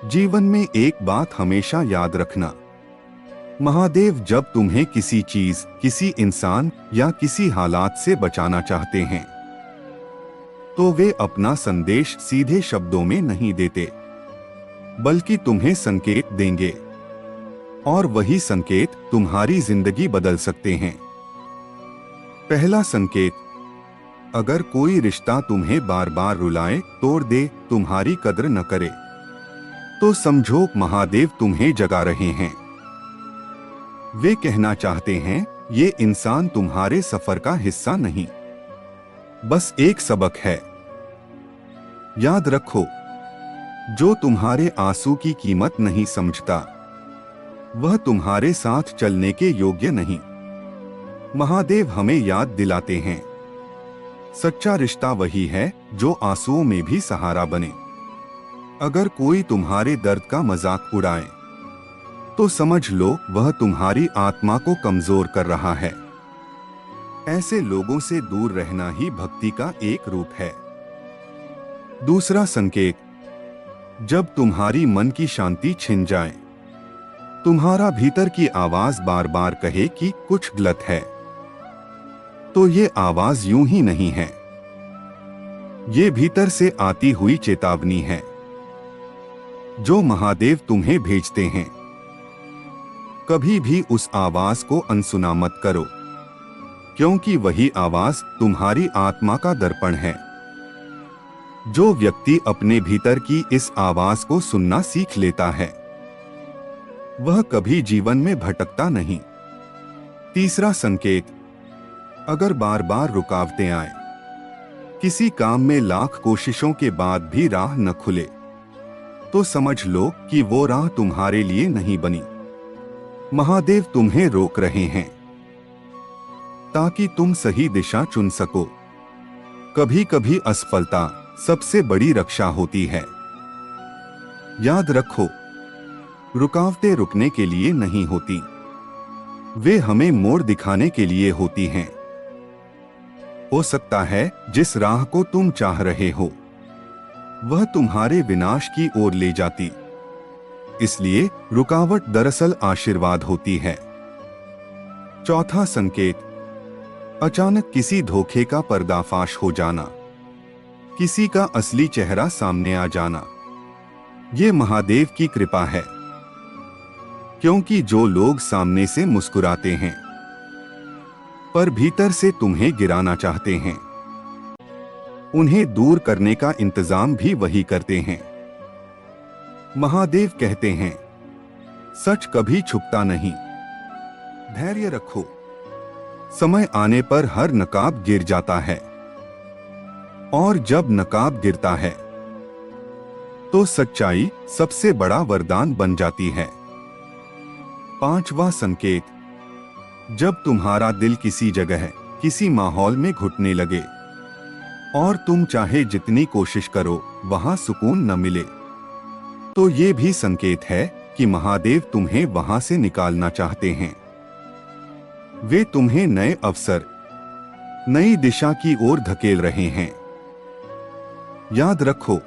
जीवन में एक बात हमेशा याद रखना, महादेव जब तुम्हें किसी चीज, किसी इंसान या किसी हालात से बचाना चाहते हैं तो वे अपना संदेश सीधे शब्दों में नहीं देते, बल्कि तुम्हें संकेत देंगे और वही संकेत तुम्हारी जिंदगी बदल सकते हैं। पहला संकेत, अगर कोई रिश्ता तुम्हें बार बार रुलाए, तोड़ दे, तुम्हारी कद्र न करे, तो समझो महादेव तुम्हें जगा रहे हैं। वे कहना चाहते हैं, ये इंसान तुम्हारे सफर का हिस्सा नहीं, बस एक सबक है। याद रखो, जो तुम्हारे आंसू की कीमत नहीं समझता, वह तुम्हारे साथ चलने के योग्य नहीं। महादेव हमें याद दिलाते हैं, सच्चा रिश्ता वही है जो आंसुओं में भी सहारा बने। अगर कोई तुम्हारे दर्द का मजाक उड़ाए तो समझ लो वह तुम्हारी आत्मा को कमजोर कर रहा है। ऐसे लोगों से दूर रहना ही भक्ति का एक रूप है। दूसरा संकेत, जब तुम्हारी मन की शांति छिन जाए, तुम्हारा भीतर की आवाज बार बार कहे कि कुछ गलत है, तो ये आवाज यूं ही नहीं है, ये भीतर से आती हुई चेतावनी है जो महादेव तुम्हें भेजते हैं। कभी भी उस आवाज को अनसुना मत करो, क्योंकि वही आवाज तुम्हारी आत्मा का दर्पण है। जो व्यक्ति अपने भीतर की इस आवाज को सुनना सीख लेता है, वह कभी जीवन में भटकता नहीं। तीसरा संकेत, अगर बार बार रुकावटें आए, किसी काम में लाख कोशिशों के बाद भी राह न खुले, तो समझ लो कि वो राह तुम्हारे लिए नहीं बनी। महादेव तुम्हें रोक रहे हैं ताकि तुम सही दिशा चुन सको। कभी कभी असफलता सबसे बड़ी रक्षा होती है। याद रखो, रुकावटें रुकने के लिए नहीं होती, वे हमें मोड़ दिखाने के लिए होती हैं। हो सकता है जिस राह को तुम चाह रहे हो वह तुम्हारे विनाश की ओर ले जाती, इसलिए रुकावट दरअसल आशीर्वाद होती है। चौथा संकेत, अचानक किसी धोखे का पर्दाफाश हो जाना, किसी का असली चेहरा सामने आ जाना, ये महादेव की कृपा है। क्योंकि जो लोग सामने से मुस्कुराते हैं पर भीतर से तुम्हें गिराना चाहते हैं, उन्हें दूर करने का इंतजाम भी वही करते हैं। महादेव कहते हैं, सच कभी छुपता नहीं, धैर्य रखो, समय आने पर हर नकाब गिर जाता है, और जब नकाब गिरता है तो सच्चाई सबसे बड़ा वरदान बन जाती है। पांचवा संकेत, जब तुम्हारा दिल किसी जगह, किसी माहौल में घुटने लगे और तुम चाहे जितनी कोशिश करो वहां सुकून न मिले, तो ये भी संकेत है कि महादेव तुम्हें वहां से निकालना चाहते हैं। वे तुम्हें नए अवसर, नई दिशा की ओर धकेल रहे हैं। याद रखो,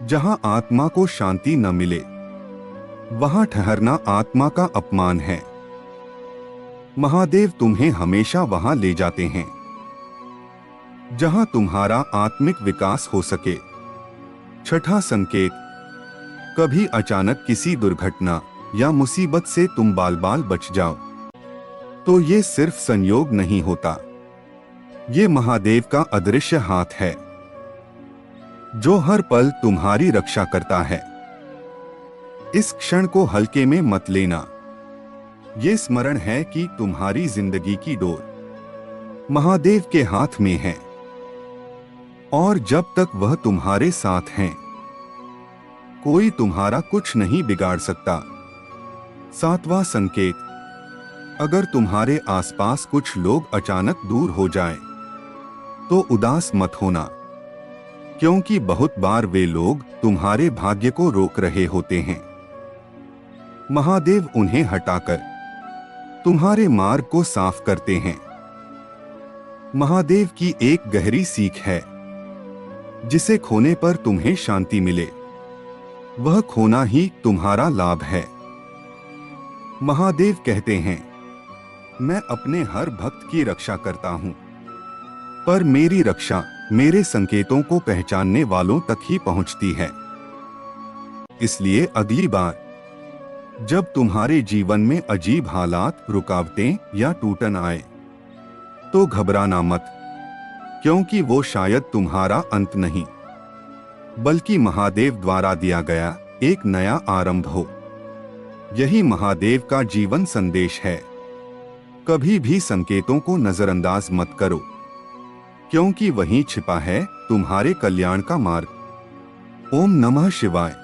जहां आत्मा को शांति न मिले, वहां ठहरना आत्मा का अपमान है। महादेव तुम्हें हमेशा वहां ले जाते हैं जहां तुम्हारा आत्मिक विकास हो सके। छठा संकेत, कभी अचानक किसी दुर्घटना या मुसीबत से तुम बाल बाल बच जाओ, तो ये सिर्फ संयोग नहीं होता, ये महादेव का अदृश्य हाथ है जो हर पल तुम्हारी रक्षा करता है। इस क्षण को हल्के में मत लेना, ये स्मरण है कि तुम्हारी जिंदगी की डोर महादेव के हाथ में है, और जब तक वह तुम्हारे साथ हैं, कोई तुम्हारा कुछ नहीं बिगाड़ सकता। सातवां संकेत, अगर तुम्हारे आसपास कुछ लोग अचानक दूर हो जाएं, तो उदास मत होना, क्योंकि बहुत बार वे लोग तुम्हारे भाग्य को रोक रहे होते हैं। महादेव उन्हें हटाकर तुम्हारे मार्ग को साफ करते हैं। महादेव की एक गहरी सीख है, जिसे खोने पर तुम्हें शांति मिले, वह खोना ही तुम्हारा लाभ है। महादेव कहते हैं, मैं अपने हर भक्त की रक्षा करता हूँ, पर मेरी रक्षा मेरे संकेतों को पहचानने वालों तक ही पहुँचती है। इसलिए अगली बार जब तुम्हारे जीवन में अजीब हालात, रुकावटें या टूटन आए, तो घबराना मत, क्योंकि वो शायद तुम्हारा अंत नहीं, बल्कि महादेव द्वारा दिया गया एक नया आरंभ हो। यही महादेव का जीवन संदेश है। कभी भी संकेतों को नजरअंदाज मत करो, क्योंकि वहीं छिपा है तुम्हारे कल्याण का मार्ग। ओम नमः शिवाय।